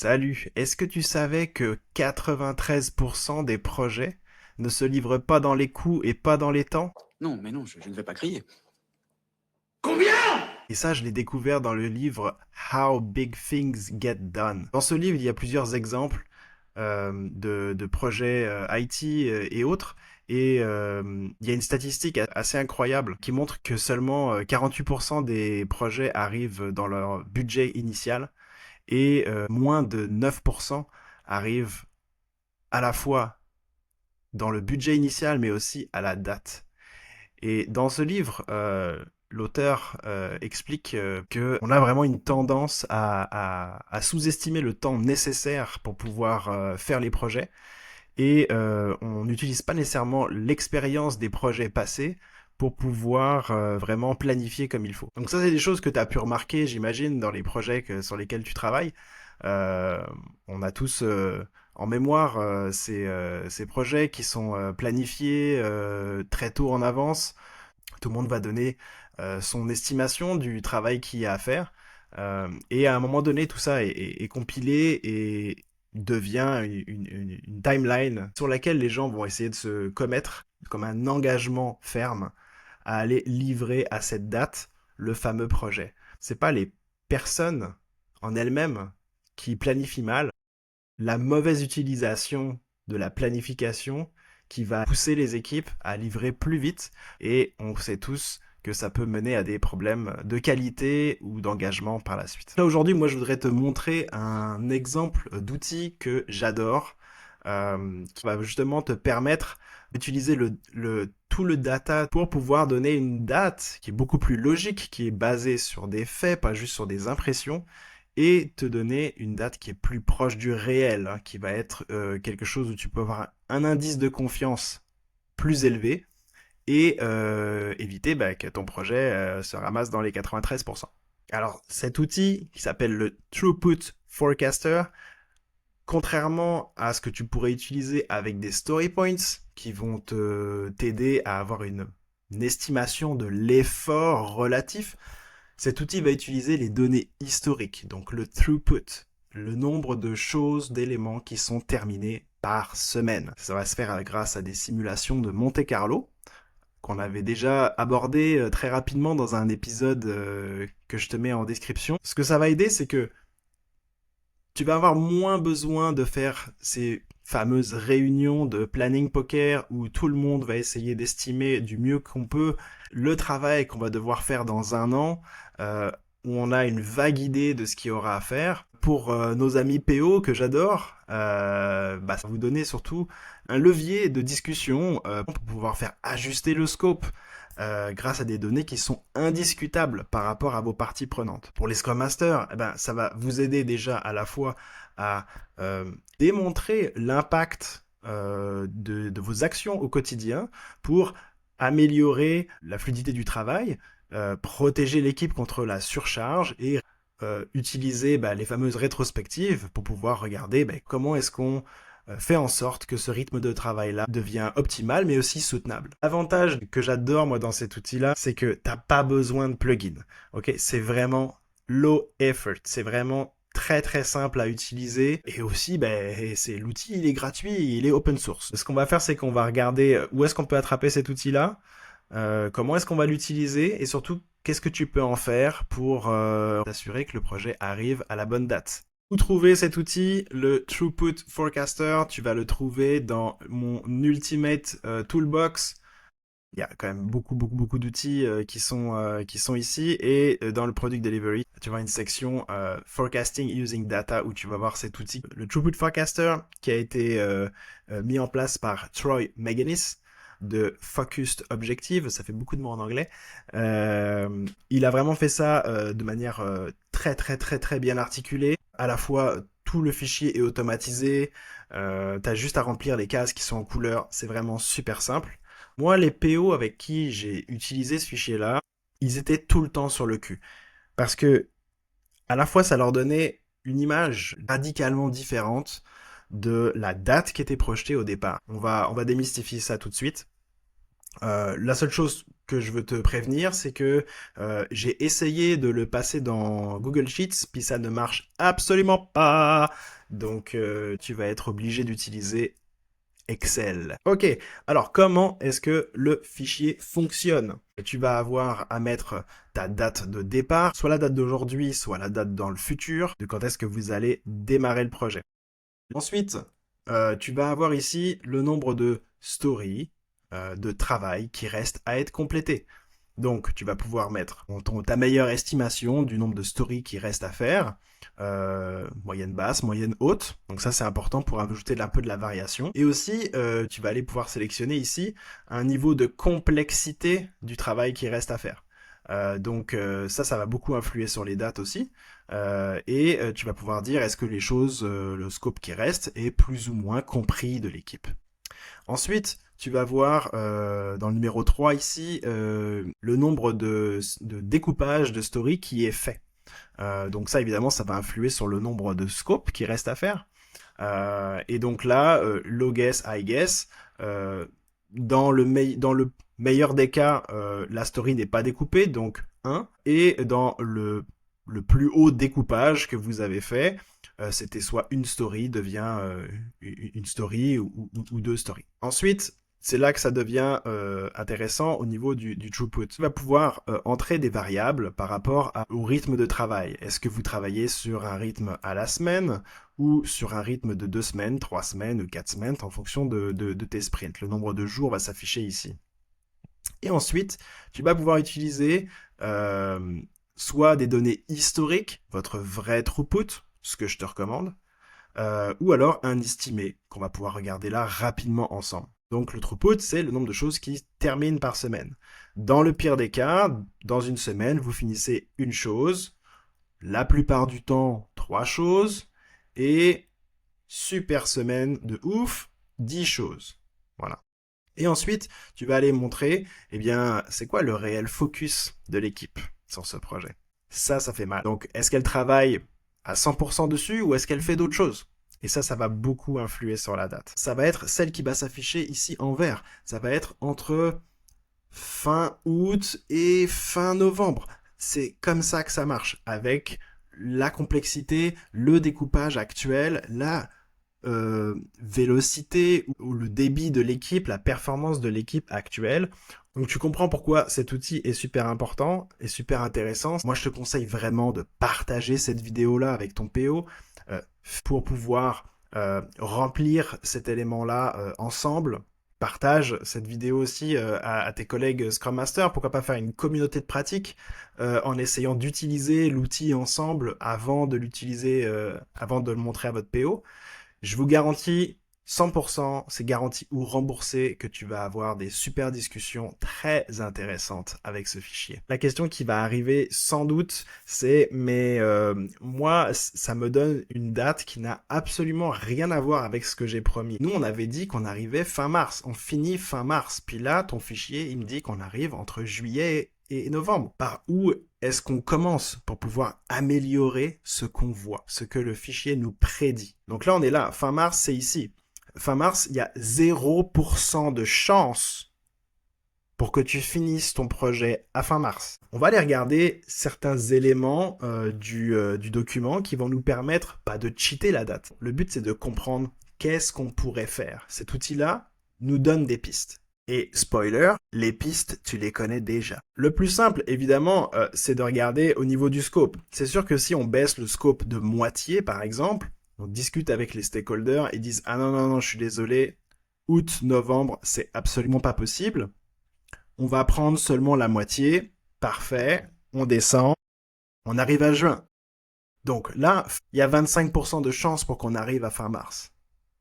Salut, est-ce que tu savais que 93% des projets ne se livrent pas dans les coûts et pas dans les temps? Non, mais non, je ne vais pas crier. Et ça, je l'ai découvert dans le livre How Big Things Get Done. Dans ce livre, il y a plusieurs exemples de projets IT et autres. Et il y a une statistique assez incroyable qui montre que seulement 48% des projets arrivent dans leur budget initial et moins de 9% arrivent à la fois dans le budget initial, mais aussi à la date. Et dans ce livre, l'auteur explique qu'on a vraiment une tendance à sous-estimer le temps nécessaire pour pouvoir faire les projets, et on n'utilise pas nécessairement l'expérience des projets passés pour pouvoir vraiment planifier comme il faut. Donc ça, c'est des choses que tu as pu remarquer, j'imagine, dans les projets sur lesquels tu travailles. Euh, on a tous en mémoire ces projets qui sont planifiés très tôt en avance. Tout le monde va donner son estimation du travail qu'il y a à faire. Et à un moment donné, tout ça est compilé et devient une timeline sur laquelle les gens vont essayer de se commettre comme un engagement ferme à aller livrer à cette date le fameux projet. C'est pas les personnes en elles-mêmes qui planifient mal, la mauvaise utilisation de la planification qui va pousser les équipes à livrer plus vite, et on sait tous que ça peut mener à des problèmes de qualité ou d'engagement par la suite. Là aujourd'hui, moi je voudrais te montrer un exemple d'outil que j'adore, qui va justement te permettre d'utiliser tout le data pour pouvoir donner une date qui est beaucoup plus logique, qui est basée sur des faits, pas juste sur des impressions, et te donner une date qui est plus proche du réel, hein, qui va être quelque chose où tu peux avoir un indice de confiance plus élevé, et éviter que ton projet se ramasse dans les 93%. Alors cet outil qui s'appelle le Throughput Forecaster, contrairement à ce que tu pourrais utiliser avec des story points qui vont t'aider à avoir une estimation de l'effort relatif, cet outil va utiliser les données historiques, donc le throughput, le nombre de choses, d'éléments qui sont terminés par semaine. Ça va se faire grâce à des simulations de Monte-Carlo, qu'on avait déjà abordé très rapidement dans un épisode que je te mets en description. Ce que ça va aider, c'est que tu vas avoir moins besoin de faire ces fameuses réunions de planning poker où tout le monde va essayer d'estimer du mieux qu'on peut le travail qu'on va devoir faire dans un an, où on a une vague idée de ce qu'il y aura à faire. Pour nos amis PO que j'adore, ça va vous donner surtout un levier de discussion pour pouvoir faire ajuster le scope grâce à des données qui sont indiscutables par rapport à vos parties prenantes. Pour les Scrum Masters, ça va vous aider déjà à la fois à démontrer l'impact de vos actions au quotidien pour améliorer la fluidité du travail, protéger l'équipe contre la surcharge et utiliser les fameuses rétrospectives pour pouvoir regarder comment est-ce qu'on fait en sorte que ce rythme de travail-là devient optimal, mais aussi soutenable. L'avantage que j'adore, moi, dans cet outil-là, c'est que t'as pas besoin de plugin. Ok, c'est vraiment low effort. C'est vraiment très très simple à utiliser, et aussi c'est l'outil, il est gratuit, il est open source. Ce qu'on va faire, c'est qu'on va regarder où est-ce qu'on peut attraper cet outil-là, comment est-ce qu'on va l'utiliser, et surtout qu'est-ce que tu peux en faire pour t'assurer que le projet arrive à la bonne date. Où trouver cet outil? Le Throughput Forecaster, tu vas le trouver dans mon Ultimate Toolbox. Il y a quand même beaucoup d'outils qui sont ici, et dans le Product Delivery, tu vas avoir une section Forecasting Using Data où tu vas voir cet outil. Le Throughput Forecaster qui a été mis en place par Troy Meganis de Focused Objective, ça fait beaucoup de mots en anglais. Il a vraiment fait ça de manière très bien articulée. À la fois, tout le fichier est automatisé, t'as juste à remplir les cases qui sont en couleur, c'est vraiment super simple. Moi, les PO avec qui j'ai utilisé ce fichier-là, ils étaient tout le temps sur le cul. Parce que, à la fois, ça leur donnait une image radicalement différente de la date qui était projetée au départ. On va démystifier ça tout de suite. La seule chose que je veux te prévenir, c'est que j'ai essayé de le passer dans Google Sheets, puis ça ne marche absolument pas. Donc tu vas être obligé d'utiliser Excel. Ok, alors comment est-ce que le fichier fonctionne? Tu vas avoir à mettre ta date de départ, soit la date d'aujourd'hui, soit la date dans le futur, de quand est-ce que vous allez démarrer le projet. Ensuite, tu vas avoir ici le nombre de stories, de travail qui restent à être complétés. Donc, tu vas pouvoir mettre ta meilleure estimation du nombre de stories qui restent à faire, moyenne basse, moyenne haute. Donc ça, c'est important pour ajouter un peu de la variation. Et aussi, tu vas aller pouvoir sélectionner ici un niveau de complexité du travail qui reste à faire. Donc ça va beaucoup influer sur les dates aussi. Et tu vas pouvoir dire est-ce que les choses, le scope qui reste est plus ou moins compris de l'équipe. Ensuite, tu vas voir dans le numéro 3 ici le nombre de découpage de story qui est fait. Donc ça, évidemment, ça va influer sur le nombre de scopes qui reste à faire. Et donc là, low guess, high guess, dans le meilleur des cas, la story n'est pas découpée, donc 1. Et dans le plus haut découpage que vous avez fait, c'était soit une story devient une story ou deux stories. Ensuite, c'est là que ça devient intéressant au niveau du throughput. Tu vas pouvoir entrer des variables par rapport au rythme de travail. Est-ce que vous travaillez sur un rythme à la semaine ou sur un rythme de 2 semaines, 3 semaines ou 4 semaines en fonction de tes sprints. Le nombre de jours va s'afficher ici. Et ensuite, tu vas pouvoir utiliser soit des données historiques, votre vrai throughput, ce que je te recommande, ou alors un estimé qu'on va pouvoir regarder là rapidement ensemble. Donc le throughput, c'est le nombre de choses qui terminent par semaine. Dans le pire des cas, dans une semaine, vous finissez une chose, la plupart du temps 3 choses, et super semaine de ouf, 10 choses. Voilà. Et ensuite, tu vas aller montrer, eh bien, c'est quoi le réel focus de l'équipe sur ce projet. Ça fait mal. Donc, est-ce qu'elle travaille à 100% dessus ou est-ce qu'elle fait d'autres choses? Et ça va beaucoup influer sur la date. Ça va être celle qui va s'afficher ici en vert. Ça va être entre fin août et fin novembre. C'est comme ça que ça marche, avec la complexité, le découpage actuel, la vélocité ou le débit de l'équipe, la performance de l'équipe actuelle. Donc tu comprends pourquoi cet outil est super important et super intéressant. Moi je te conseille vraiment de partager cette vidéo-là avec ton PO pour pouvoir remplir cet élément-là ensemble. Partage cette vidéo aussi à tes collègues Scrum Master. Pourquoi pas faire une communauté de pratique en essayant d'utiliser l'outil ensemble avant de l'utiliser, avant de le montrer à votre PO. Je vous garantis 100%, c'est garanti ou remboursé que tu vas avoir des super discussions très intéressantes avec ce fichier. La question qui va arriver sans doute, c'est mais moi, ça me donne une date qui n'a absolument rien à voir avec ce que j'ai promis. Nous, on avait dit qu'on arrivait fin mars, on finit fin mars. Puis là, ton fichier, il me dit qu'on arrive entre juillet et novembre. Par où est-ce qu'on commence pour pouvoir améliorer ce qu'on voit, ce que le fichier nous prédit? Donc là, on est là. Fin mars, c'est ici. Fin mars, il y a 0% de chance pour que tu finisses ton projet à fin mars. On va aller regarder certains éléments du document qui vont nous permettre pas de cheater la date. Le but, c'est de comprendre qu'est-ce qu'on pourrait faire. Cet outil-là nous donne des pistes. Et spoiler, les pistes, tu les connais déjà. Le plus simple, évidemment, c'est de regarder au niveau du scope. C'est sûr que si on baisse le scope de moitié, par exemple, on discute avec les stakeholders et disent « Ah non, non, non, je suis désolé, août, novembre, c'est absolument pas possible. On va prendre seulement la moitié. Parfait, on descend, on arrive à juin. » Donc là, il y a 25% de chance pour qu'on arrive à fin mars.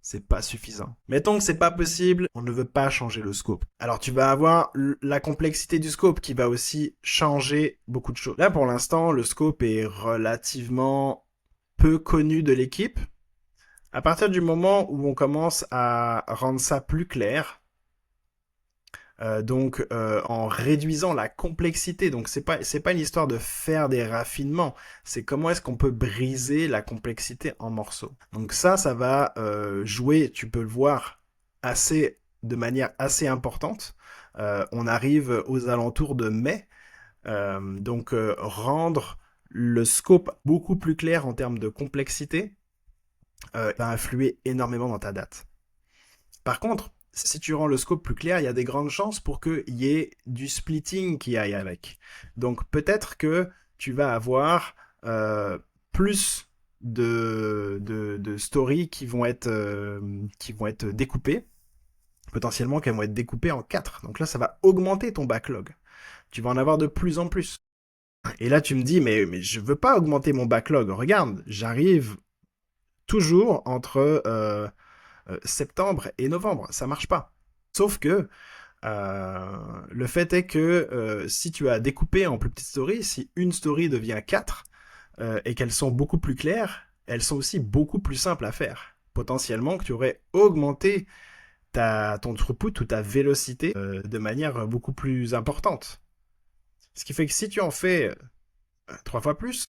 C'est pas suffisant. Mettons que c'est pas possible, on ne veut pas changer le scope. Alors tu vas avoir la complexité du scope qui va aussi changer beaucoup de choses. Là pour l'instant, le scope est relativement peu connu de l'équipe. À partir du moment où on commence à rendre ça plus clair, en réduisant la complexité. Donc c'est pas une histoire de faire des raffinements, c'est comment est-ce qu'on peut briser la complexité en morceaux. Donc ça va jouer, tu peux le voir assez de manière assez importante. On arrive aux alentours de mai. Rendre le scope beaucoup plus clair en termes de complexité va influer énormément dans ta date. Par contre, si tu rends le scope plus clair, il y a des grandes chances pour qu'il y ait du splitting qui aille avec. Donc peut-être que tu vas avoir plus de stories qui vont être découpées, potentiellement qu'elles vont être découpées en 4. Donc là, ça va augmenter ton backlog. Tu vas en avoir de plus en plus. Et là, tu me dis, mais je veux pas augmenter mon backlog. Regarde, j'arrive toujours entre septembre et novembre. Ça marche pas. Sauf que le fait est que si tu as découpé en plus petites stories, si une story devient 4 et qu'elles sont beaucoup plus claires, elles sont aussi beaucoup plus simples à faire. Potentiellement que tu aurais augmenté ton throughput ou ta vélocité de manière beaucoup plus importante. Ce qui fait que si tu en fais 3 fois plus,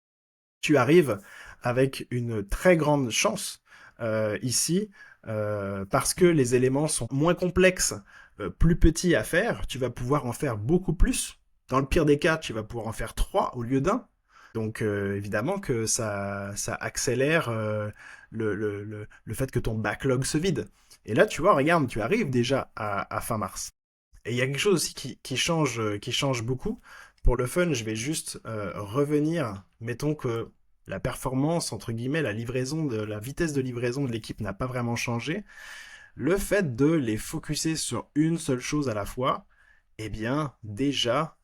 tu arrives avec une très grande chance ici, parce que les éléments sont moins complexes, plus petits à faire, tu vas pouvoir en faire beaucoup plus. Dans le pire des cas, tu vas pouvoir en faire 3 au lieu d'un. Donc évidemment que ça accélère le fait que ton backlog se vide. Et là, tu vois, regarde, tu arrives déjà à fin mars. Et il y a quelque chose aussi qui change beaucoup. Pour le fun, je vais juste revenir. Mettons que la performance, entre guillemets, la vitesse de livraison de l'équipe n'a pas vraiment changé. Le fait de les focuser sur une seule chose à la fois, eh bien, déjà,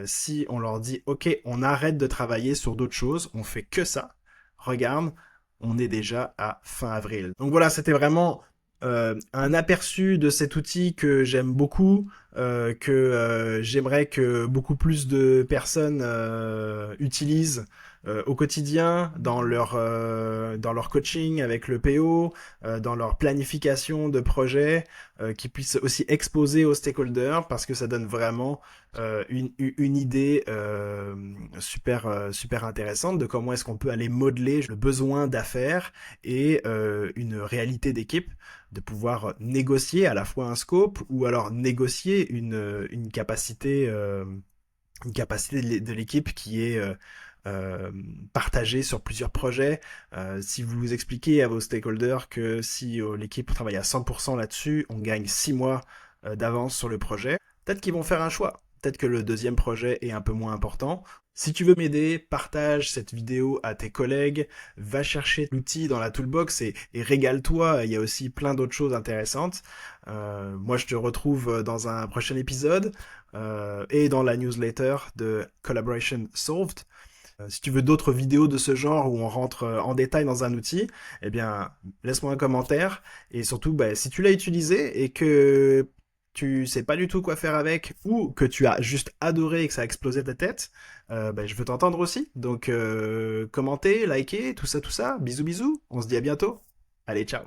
si on leur dit, OK, on arrête de travailler sur d'autres choses, on fait que ça, regarde, on est déjà à fin avril. Donc voilà, c'était vraiment un aperçu de cet outil que j'aime beaucoup, que j'aimerais que beaucoup plus de personnes utilisent au quotidien, dans leur coaching avec le PO, dans leur planification de projet, qui puissent aussi exposer aux stakeholders, parce que ça donne vraiment une idée super intéressante de comment est-ce qu'on peut aller modeler le besoin d'affaires et une réalité d'équipe, de pouvoir négocier à la fois un scope ou alors négocier une capacité de l'équipe qui est partagée sur plusieurs projets. Si vous vous expliquez à vos stakeholders que si l'équipe travaille à 100% là-dessus, on gagne 6 mois d'avance sur le projet, peut-être qu'ils vont faire un choix. Peut-être que le deuxième projet est un peu moins important. Si tu veux m'aider, partage cette vidéo à tes collègues, va chercher l'outil dans la toolbox et régale-toi, il y a aussi plein d'autres choses intéressantes. Moi, je te retrouve dans un prochain épisode et dans la newsletter de Collaboration Solved. Si tu veux d'autres vidéos de ce genre où on rentre en détail dans un outil, eh bien, laisse-moi un commentaire. Et surtout, bah, si tu l'as utilisé et que tu sais pas du tout quoi faire avec, ou que tu as juste adoré et que ça a explosé ta tête, bah, je veux t'entendre aussi. Donc, commentez, likez, tout ça. Bisous, bisous. On se dit à bientôt. Allez, ciao.